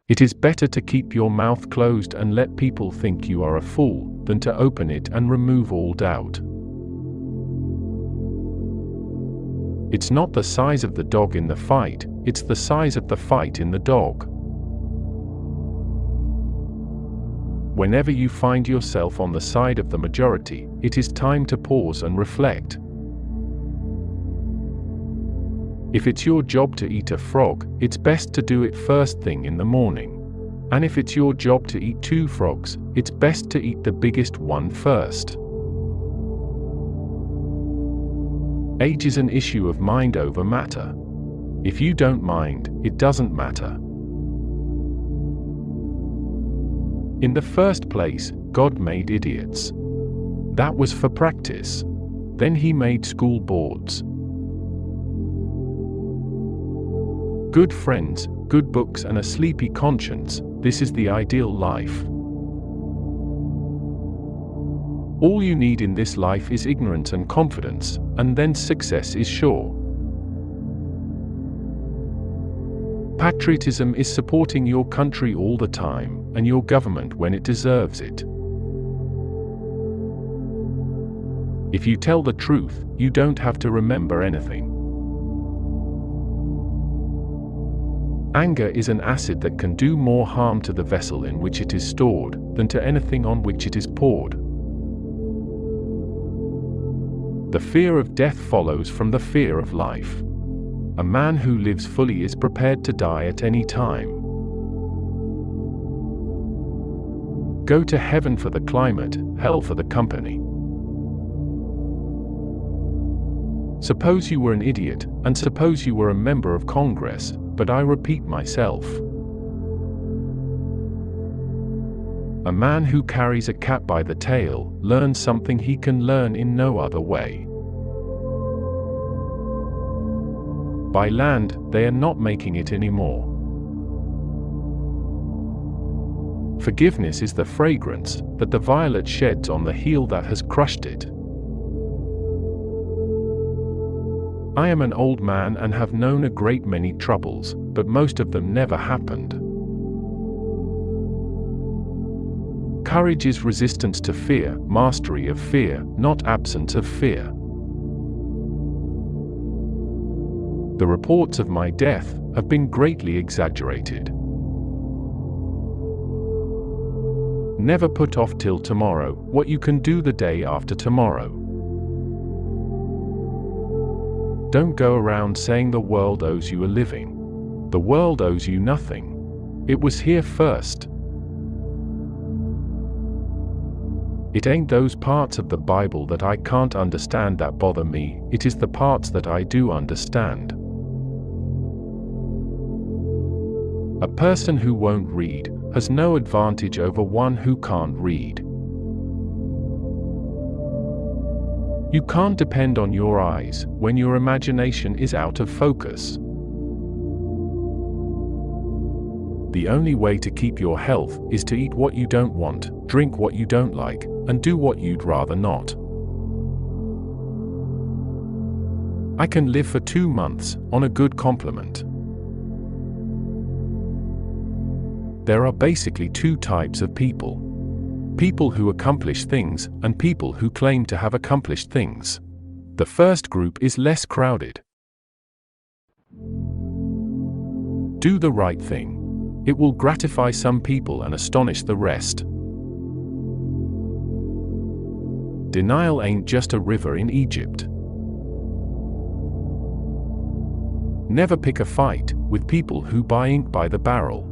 It is better to keep your mouth closed and let people think you are a fool, than to open it and remove all doubt. It's not the size of the dog in the fight, it's the size of the fight in the dog. Whenever you find yourself on the side of the majority, it is time to pause and reflect. If it's your job to eat a frog, it's best to do it first thing in the morning. And if it's your job to eat 2 frogs, it's best to eat the biggest one first. Age is an issue of mind over matter. If you don't mind, it doesn't matter. In the first place, God made idiots. That was for practice. Then He made school boards. Good friends, good books and a sleepy conscience, this is the ideal life. All you need in this life is ignorance and confidence, and then success is sure. Patriotism is supporting your country all the time, and your government when it deserves it. If you tell the truth, you don't have to remember anything. Anger is an acid that can do more harm to the vessel in which it is stored, than to anything on which it is poured. The fear of death follows from the fear of life. A man who lives fully is prepared to die at any time. Go to heaven for the climate, hell for the company. Suppose you were an idiot, and suppose you were a member of Congress, but I repeat myself. A man who carries a cat by the tail learns something he can learn in no other way. By land, they are not making it anymore. Forgiveness is the fragrance that the violet sheds on the heel that has crushed it. I am an old man and have known a great many troubles, but most of them never happened. Courage is resistance to fear, mastery of fear, not absence of fear. The reports of my death have been greatly exaggerated. Never put off till tomorrow what you can do the day after tomorrow. Don't go around saying the world owes you a living. The world owes you nothing. It was here first. It ain't those parts of the Bible that I can't understand that bother me, it is the parts that I do understand. A person who won't read has no advantage over one who can't read. You can't depend on your eyes when your imagination is out of focus. The only way to keep your health is to eat what you don't want, drink what you don't like, and do what you'd rather not. I can live for 2 months on a good compliment. There are basically 2 types of people. People who accomplish things, and people who claim to have accomplished things. The first group is less crowded. Do the right thing. It will gratify some people and astonish the rest. Denial ain't just a river in Egypt. Never pick a fight with people who buy ink by the barrel.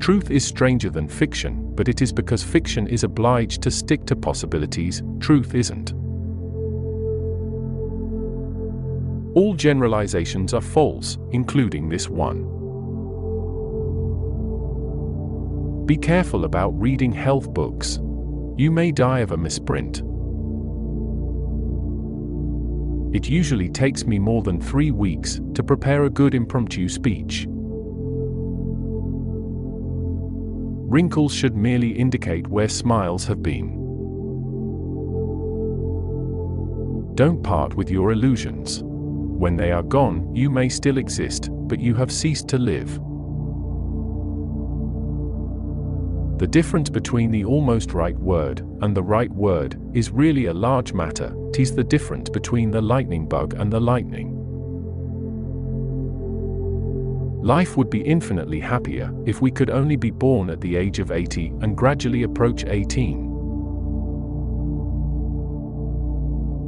Truth is stranger than fiction, but it is because fiction is obliged to stick to possibilities, truth isn't. All generalizations are false, including this one. Be careful about reading health books. You may die of a misprint. It usually takes me more than 3 weeks to prepare a good impromptu speech. Wrinkles should merely indicate where smiles have been. Don't part with your illusions. When they are gone, you may still exist, but you have ceased to live. The difference between the almost right word and the right word is really a large matter. 'Tis the difference between the lightning bug and the lightning. Life would be infinitely happier if we could only be born at the age of 80 and gradually approach 18.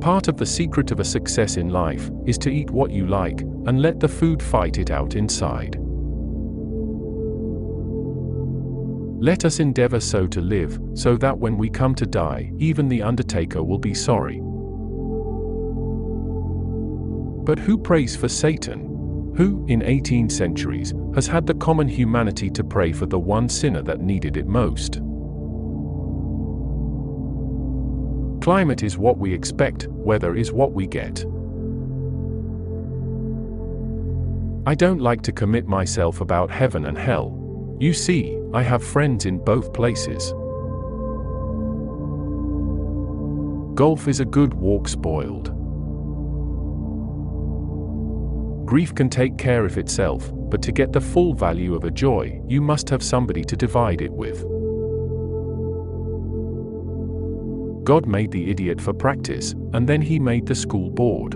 Part of the secret of a success in life is to eat what you like and let the food fight it out inside. Let us endeavor so to live, so that when we come to die, even the undertaker will be sorry. But who prays for Satan? Who, in 18 centuries, has had the common humanity to pray for the one sinner that needed it most? Climate is what we expect, weather is what we get. I don't like to commit myself about heaven and hell. You see, I have friends in both places. Golf is a good walk spoiled. Grief can take care of itself, but to get the full value of a joy, you must have somebody to divide it with. God made the idiot for practice, and then he made the school board.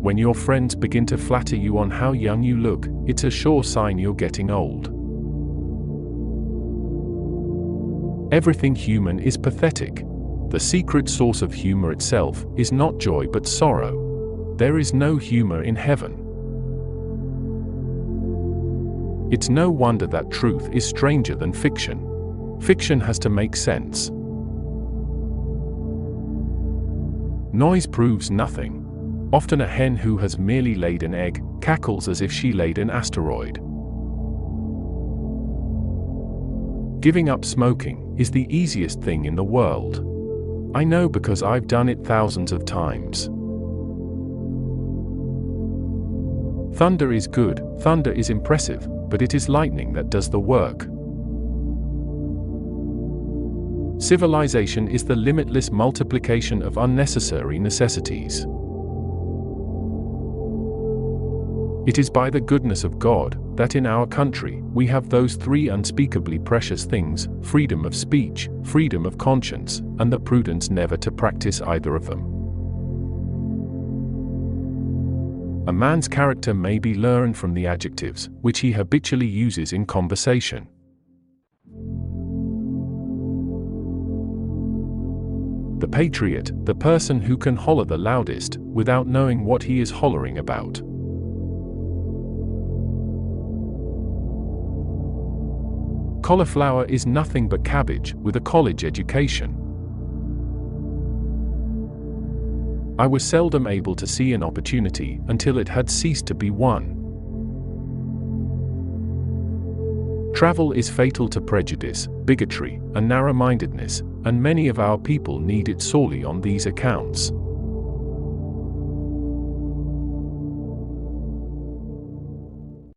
When your friends begin to flatter you on how young you look, it's a sure sign you're getting old. Everything human is pathetic. The secret source of humor itself is not joy but sorrow. There is no humor in heaven. It's no wonder that truth is stranger than fiction. Fiction has to make sense. Noise proves nothing. Often a hen who has merely laid an egg cackles as if she laid an asteroid. Giving up smoking is the easiest thing in the world. I know because I've done it thousands of times. Thunder is good, thunder is impressive, but it is lightning that does the work. Civilization is the limitless multiplication of unnecessary necessities. It is by the goodness of God that in our country we have those three unspeakably precious things: freedom of speech, freedom of conscience, and the prudence never to practice either of them. A man's character may be learned from the adjectives which he habitually uses in conversation. The patriot, the person who can holler the loudest without knowing what he is hollering about. Cauliflower is nothing but cabbage with a college education. I was seldom able to see an opportunity until it had ceased to be one. Travel is fatal to prejudice, bigotry, and narrow-mindedness, and many of our people need it sorely on these accounts.